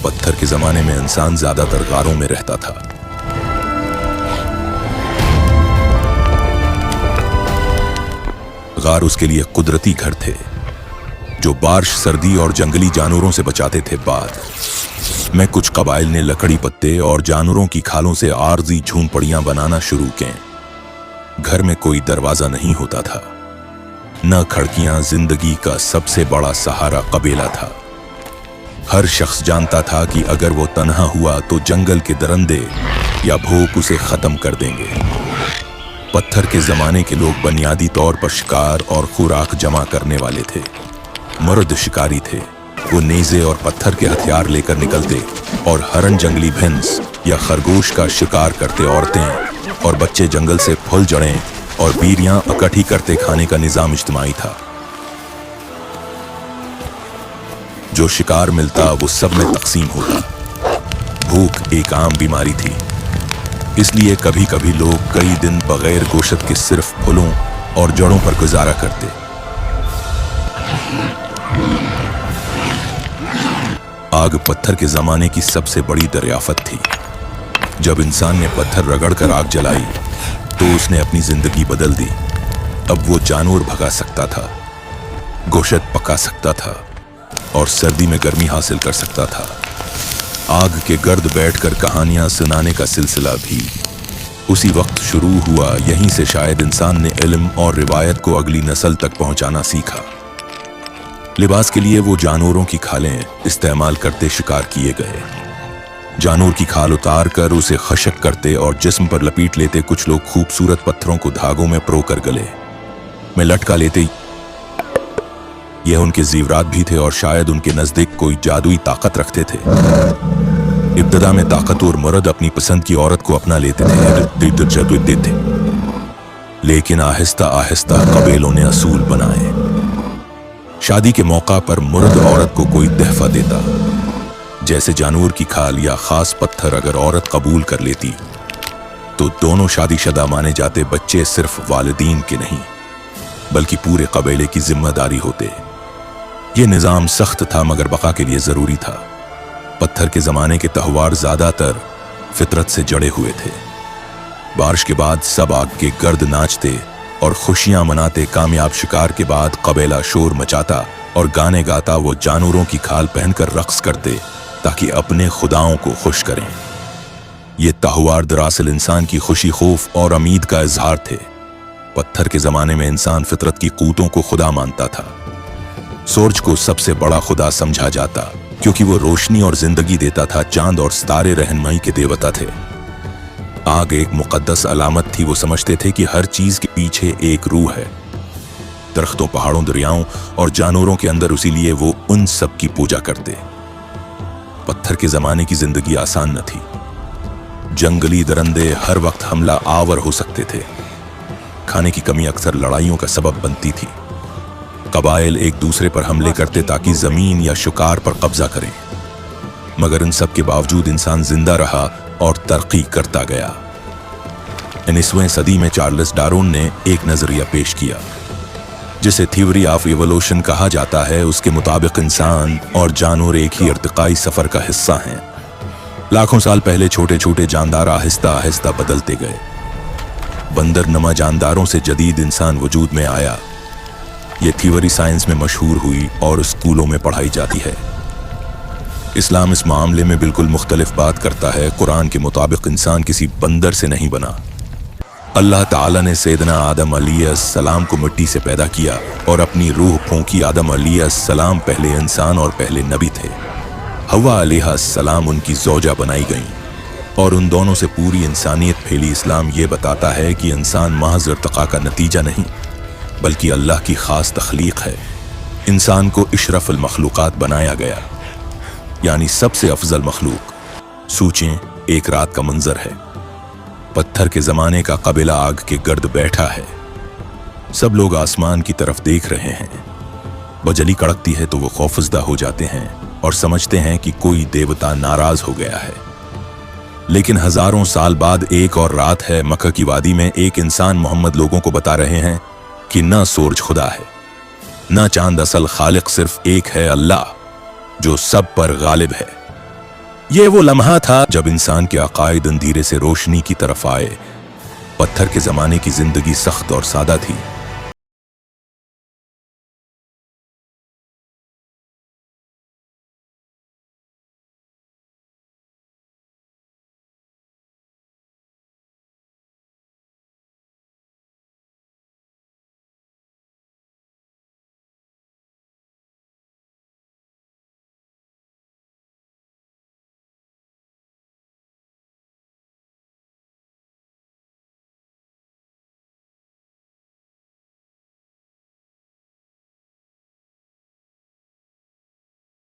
पत्थर के जमाने में इंसान ज्यादातर गारों में रहता था। गार उसके लिए कुदरती घर थे जो बारिश, सर्दी और जंगली जानवरों से बचाते थे। बाद में कुछ कबाइल ने लकड़ी, पत्ते और जानवरों की खालों से आरजी झूंपड़ियां बनाना शुरू की। घर में कोई दरवाजा नहीं होता था, न खिड़कियां। जिंदगी का सबसे बड़ा सहारा कबीला था। हर शख्स जानता था कि अगर वो तन्हा हुआ तो जंगल के दरिंदे या भूख उसे खत्म कर देंगे। पत्थर के जमाने के लोग बुनियादी तौर पर शिकार और खुराक जमा करने वाले थे। मर्द शिकारी थे, वो नेज़े और पत्थर के हथियार लेकर निकलते और हरन, जंगली भैंस या खरगोश का शिकार करते। औरतें और बच्चे जंगल से फूल, जड़ें और बीरियां इकट्ठी करते। खाने का निजाम इज्तिमाई था। जो शिकार मिलता वो सब में तकसीम होता। भूख एक आम बीमारी थी, इसलिए कभी कभी लोग कई दिन बगैर गोश्त के सिर्फ फूलों और जड़ों पर गुजारा करते। आग पत्थर के जमाने की सबसे बड़ी दरियाफत थी। जब इंसान ने पत्थर रगड़कर आग जलाई तो उसने अपनी जिंदगी बदल दी। अब वो जानवर भगा सकता था, गोश्त पका सकता था और सर्दी में गर्मी हासिल कर सकता था। आग के गर्द बैठकर कहानियां सुनाने का सिलसिला भी उसी वक्त शुरू हुआ। यहीं से शायद इंसान ने इल्म और रिवायत को अगली नस्ल तक पहुंचाना सीखा। लिबास के लिए वो जानवरों की खालें इस्तेमाल करते शिकार किए गए। जानवर की खाल उतार कर उसे खशक करते और जिस्म पर लपेट लेते। कुछ लोग खूबसूरत पत्थरों को धागों में परोकर गले में लटका लेते। यह उनके जीवरात भी थे और शायद उनके नजदीक कोई जादुई ताकत रखते थे। इब्तदा में ताकतवर मर्द अपनी पसंद की औरत को अपना लेते थे, लेकिन आहिस्ता आहिस्ता कबीलों ने असूल बनाए। शादी के मौका पर मर्द औरत को कोई तहफा देता, जैसे जानवर की खाल या खास पत्थर। अगर औरत कबूल कर लेती तो दोनों शादीशुदा माने जाते। बच्चे सिर्फ वालिदीन के नहीं बल्कि पूरे कबीले की जिम्मेदारी होते। यह निजाम सख्त था मगर बका के लिए जरूरी था। पत्थर के जमाने के त्योहार ज्यादातर फितरत से जड़े हुए थे। बारिश के बाद सब आग के गर्द नाचते और खुशियां मनाते। कामयाब शिकार के बाद कबीला शोर मचाता और गाने गाता। वो जानवरों की खाल पहनकर रक्स करते ताकि अपने खुदाओं को खुश करें। ये त्योहार दरअसल इंसान की खुशी, खौफ और उम्मीद का इजहार थे। पत्थर के जमाने में इंसान फितरत की कूतों को खुदा मानता था। सूरज को सबसे बड़ा खुदा समझा जाता क्योंकि वो रोशनी और जिंदगी देता था। चांद और सितारे रहनुमाई के देवता थे। आग एक मुकद्दस अलामत थी। वो समझते थे कि हर चीज के पीछे एक रूह है, दरख्तों, पहाड़ों, दरियाओं और जानवरों के अंदर। इसीलिए वो उन सब की पूजा करते। पत्थर के जमाने की जिंदगी आसान न थी। जंगली दरिंदे हर वक्त हमला आवर हो सकते थे। खाने की कमी अक्सर लड़ाइयों का सबब बनती थी। कबाइल एक दूसरे पर हमले करते ताकि जमीन या शिकार पर कब्जा करें। मगर इन सब के बावजूद इंसान जिंदा रहा और तरक्की करता गया। 19वीं सदी में चार्ल्स डार्विन ने एक नजरिया पेश किया जिसे थ्योरी ऑफ इवोल्यूशन कहा जाता है। उसके मुताबिक इंसान और जानवर एक ही इर्तिकाई सफर का हिस्सा हैं। लाखों साल पहले छोटे छोटे जानदार आहिस्ता आहिस्ता बदलते गए। बंदर नमा जानदारों से जदीद इंसान वजूद में आया। ये थ्योरी साइंस में मशहूर हुई और स्कूलों में पढ़ाई जाती है। इस्लाम इस मामले में बिल्कुल मुख्तलिफ बात करता है। कुरान के मुताबिक इंसान किसी बंदर से नहीं बना। अल्लाह ताला ने सैयदना आदम अलैहिस्सलाम को मिट्टी से पैदा किया और अपनी रूह फूंकी। आदम अलैहिस्सलाम पहले इंसान और पहले नबी थे। हव्वा अलैहिस्सलाम उनकी ज़ौजा बनाई गईं और उन दोनों से पूरी इंसानियत फैली। इस्लाम ये बताता है कि इंसान महज इर्तिका का नतीजा नहीं बल्कि अल्लाह की खास तख्लीक है। इंसान को इशरफुल मखलूक़ात बनाया गया, यानी सबसे अफजल मखलूक। सोचें, एक रात का मंजर है। पत्थर के जमाने का कबीला आग के गर्द बैठा है। सब लोग आसमान की तरफ देख रहे हैं। बजली कड़कती है तो वो खौफजदा हो जाते हैं और समझते हैं कि कोई देवता नाराज हो गया है। लेकिन हजारों साल बाद एक और रात है। मक्का की वादी में एक इंसान मोहम्मद लोगों को बता रहे हैं कि ना सूरज खुदा है, ना चांद असल खालिक, सिर्फ एक है अल्लाह जो सब पर गालिब है। ये वो लम्हा था जब इंसान के अकायद अंधेरे से रोशनी की तरफ आए। पत्थर के जमाने की जिंदगी सख्त और सादा थी,